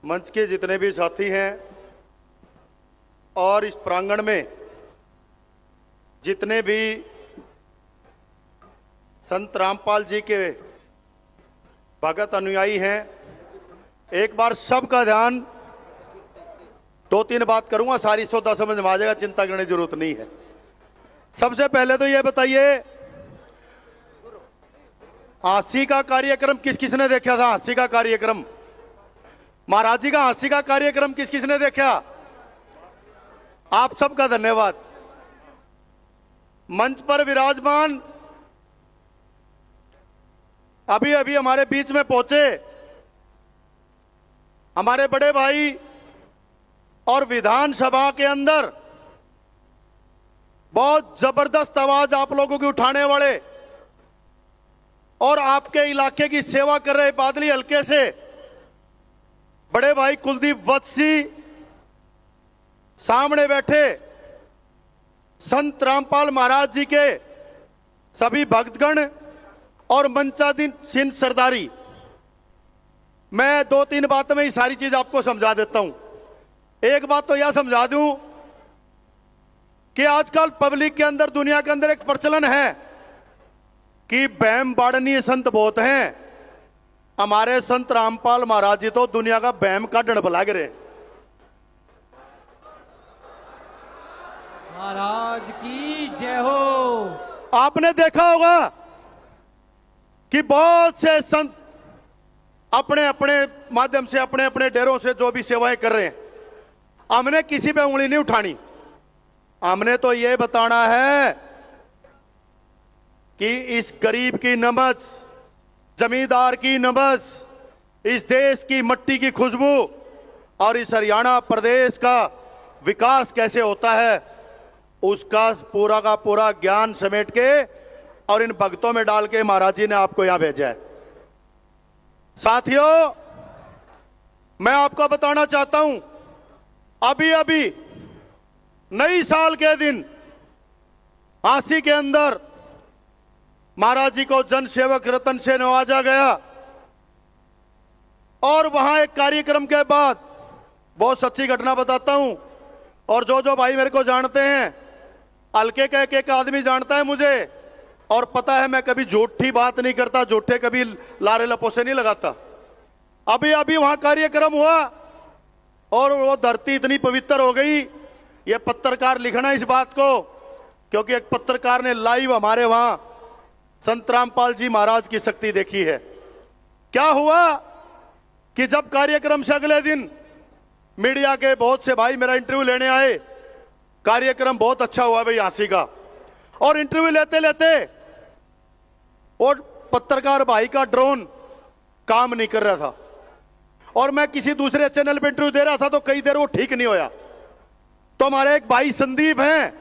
मंच के जितने भी साथी हैं और इस प्रांगण में जितने भी संत रामपाल जी के भगत अनुयायी हैं, एक बार सबका ध्यान, 2-3 बात करूंगा, सारी सौदा समझ में आ जाएगा, चिंता करने की जरूरत नहीं है। सबसे पहले तो ये बताइए, हांसी का कार्यक्रम किस किसने देखा था? हांसी का कार्यक्रम, महाराज जी का हांसी का कार्यक्रम किस किसने देखा? आप सबका धन्यवाद। मंच पर विराजमान अभी अभी हमारे बीच में पहुंचे हमारे बड़े भाई और विधानसभा के अंदर बहुत जबरदस्त आवाज आप लोगों की उठाने वाले और आपके इलाके की सेवा कर रहे बादली हल्के से बड़े भाई कुलदीप वत्सी, सामने बैठे संत रामपाल महाराज जी के सभी भक्तगण और मंचाधीन सिंह सरदारी। मैं 2-3 बातों में ही सारी चीज आपको समझा देता हूं। एक बात तो यह समझा दूं कि आजकल पब्लिक के अंदर, दुनिया के अंदर एक प्रचलन है कि बैम बाड़नीय संत बहुत हैं। हमारे संत रामपाल महाराज जी तो दुनिया का बैम का डंड बला गिरे। महाराज की जय हो। आपने देखा होगा कि बहुत से संत अपने अपने माध्यम से, अपने अपने डेरों से जो भी सेवाएं कर रहे हैं, हमने किसी पे उंगली नहीं उठानी। हमने तो यह बताना है कि इस गरीब की नबज, जमींदार की नबज, इस देश की मट्टी की खुशबू और इस हरियाणा प्रदेश का विकास कैसे होता है, उसका पूरा का पूरा ज्ञान समेट के और इन भक्तों में डाल के महाराज जी ने आपको यहां भेजा है। साथियों, मैं आपको बताना चाहता हूं, अभी अभी नई साल के दिन हांसी के अंदर महाराज जी को जन सेवक रत्न से नवाजा गया और वहां एक कार्यक्रम के बाद, बहुत सच्ची घटना बताता हूं और जो जो भाई मेरे को जानते हैं, हल्के का एक आदमी जानता है मुझे और पता है मैं कभी झूठी बात नहीं करता, झूठे कभी लारे लपोसे नहीं लगाता। अभी अभी वहां कार्यक्रम हुआ और वो धरती इतनी पवित्र हो गई। ये पत्रकार लिखना इस बात को, क्योंकि एक पत्रकार ने लाइव हमारे वहां संत रामपाल जी महाराज की शक्ति देखी है। क्या हुआ कि जब कार्यक्रम से अगले दिन मीडिया के बहुत से भाई मेरा इंटरव्यू लेने आए, कार्यक्रम बहुत अच्छा हुआ भाई हांसी का, और इंटरव्यू लेते लेते और पत्रकार भाई का ड्रोन काम नहीं कर रहा था और मैं किसी दूसरे चैनल पे इंटरव्यू दे रहा था, तो कई देर वो ठीक नहीं होया। तो हमारे एक भाई संदीप हैं,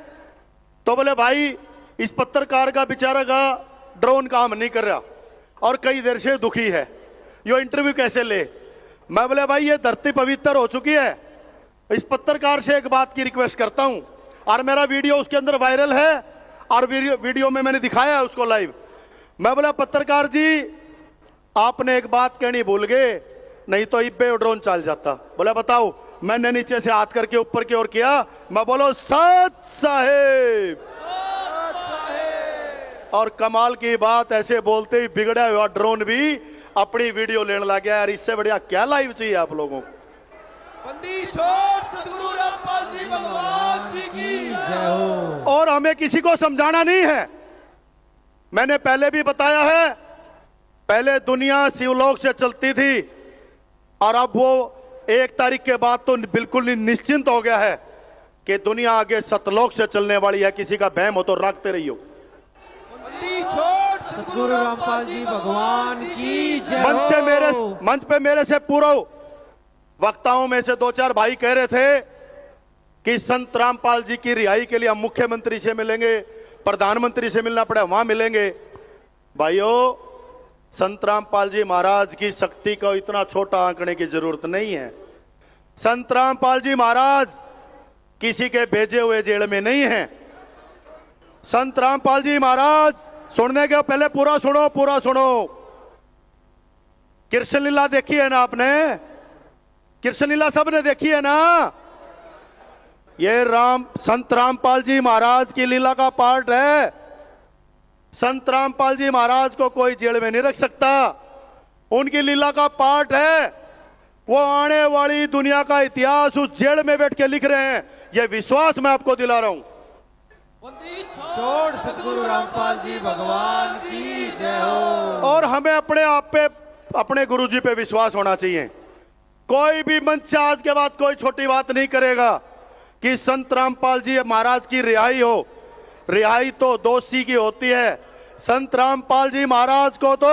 तो बोले भाई इस पत्रकार का बेचारा का ड्रोन काम नहीं कर रहा और कई देर से दुखी है, ये इंटरव्यू कैसे ले। मैं बोले भाई ये धरती पवित्र हो चुकी है, इस पत्रकार से एक बात की रिक्वेस्ट करता हूं, और मेरा वीडियो उसके अंदर वायरल है और वीडियो में मैंने दिखाया है उसको लाइव। मैं बोला पत्रकार जी आपने एक बात कहनी भूल गए, नहीं तो इब्बे ड्रोन चल जाता। बोला बताओ। मैंने नीचे से हाथ करके ऊपर की ओर किया, मैं बोलो सत साहेब, और कमाल की बात, ऐसे बोलते ही बिगड़ा हुआ ड्रोन भी अपनी वीडियो लेने लग गया। यार इससे बढ़िया क्या लाइव चाहिए आप लोगों को। बंदी छोड़, सतगुरु रामपाल जी भगवान जी की जय हो। और हमें किसी को समझाना नहीं है, मैंने पहले भी बताया है, पहले दुनिया शिवलोक से चलती थी और अब वो 1 तारीख के बाद तो बिल्कुल निश्चिंत हो गया है कि दुनिया आगे सतलोक से चलने वाली है। किसी का बहम हो तो रखते रहियो। बंदी छोड़, सतगुरु रामपाल जी भगवान की जय हो। मंच पे मेरे से पूर्व वक्ताओं में से 2-4 भाई कह रहे थे कि संत रामपाल जी की रिहाई के लिए हम मुख्यमंत्री से मिलेंगे, प्रधानमंत्री से मिलना पड़े वहां मिलेंगे। भाइयों, संत रामपाल जी महाराज की शक्ति को इतना छोटा आंकने की जरूरत नहीं है। संत रामपाल जी महाराज किसी के भेजे हुए जेल में नहीं है। संत रामपाल जी महाराज, सुनने के पहले पूरा सुनो, पूरा सुनो। कृष्ण लीला देखी है ना आपने? कृष्ण लीला सबने देखी है ना। ये संत रामपाल जी महाराज की लीला का पार्ट है। संत रामपाल जी महाराज को कोई जेल में नहीं रख सकता, उनकी लीला का पार्ट है। वो आने वाली दुनिया का इतिहास उस जेल में बैठ के लिख रहे हैं, ये विश्वास मैं आपको दिला रहा हूं। छोड़ सतगुरु रामपाल जी भगवान की जय हो। और हमें अपने आप पे, अपने गुरु जी पे विश्वास होना चाहिए। कोई भी मंच से आज के बाद कोई छोटी बात नहीं करेगा कि संत रामपाल जी महाराज की रिहाई हो। रिहाई तो दोषी की होती है। संत रामपाल जी महाराज को तो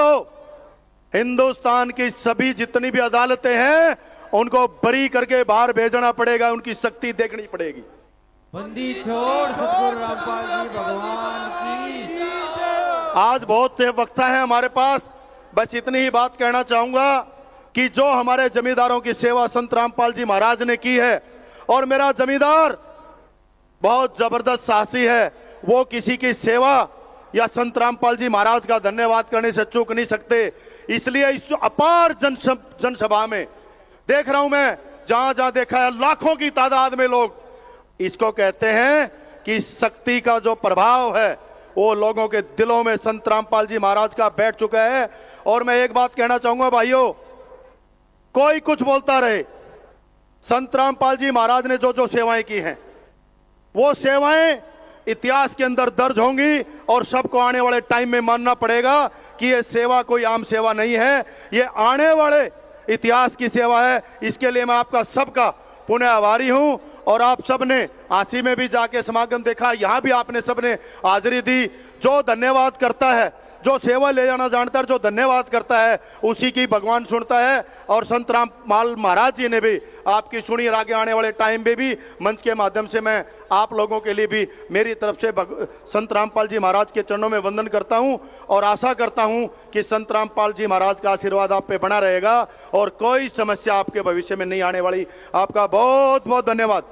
हिंदुस्तान की सभी जितनी भी अदालतें हैं उनको बरी करके बाहर भेजना पड़ेगा, उनकी शक्ति देखनी पड़ेगी। बंदी छोड़ सतगुरु रामपाल जी भगवान की जय। आज बहुत वक्त है हमारे पास, बस इतनी ही बात कहना चाहूंगा कि जो हमारे जमींदारों की सेवा संत रामपाल जी महाराज ने की है, और मेरा जमींदार बहुत जबरदस्त साहसी है, वो किसी की सेवा या संत रामपाल जी महाराज का धन्यवाद करने से चूक नहीं सकते। इसलिए इस अपार जनसभा में देख रहा हूं मैं, जहां जहां देखा है लाखों की तादाद में लोग, इसको कहते हैं कि शक्ति का जो प्रभाव है वो लोगों के दिलों में संत रामपाल जी महाराज का बैठ चुका है। और मैं एक बात कहना चाहूंगा भाइयों, कोई कुछ बोलता रहे, संत रामपाल जी महाराज ने जो जो सेवाएं की हैं वो सेवाएं इतिहास के अंदर दर्ज होंगी, और सबको आने वाले टाइम में मानना पड़ेगा कि ये सेवा कोई आम सेवा नहीं है, ये आने वाले इतिहास की सेवा है। इसके लिए मैं आपका सबका पुनः आभारी हूं। और आप सबने आसी में भी जाके समागम देखा, यहां भी आपने सबने हाजिरी दी। जो धन्यवाद करता है, जो सेवा ले जाना जानता है, जो धन्यवाद करता है, उसी की भगवान सुनता है। और संत रामपाल महाराज जी ने भी आपकी सुनी, और आगे आने वाले टाइम में भी मंच के माध्यम से मैं आप लोगों के लिए भी मेरी तरफ से संत रामपाल जी महाराज के चरणों में वंदन करता हूं, और आशा करता हूं कि संत रामपाल जी महाराज का आशीर्वाद आप पे बना रहेगा और कोई समस्या आपके भविष्य में नहीं आने वाली। आपका बहुत बहुत धन्यवाद।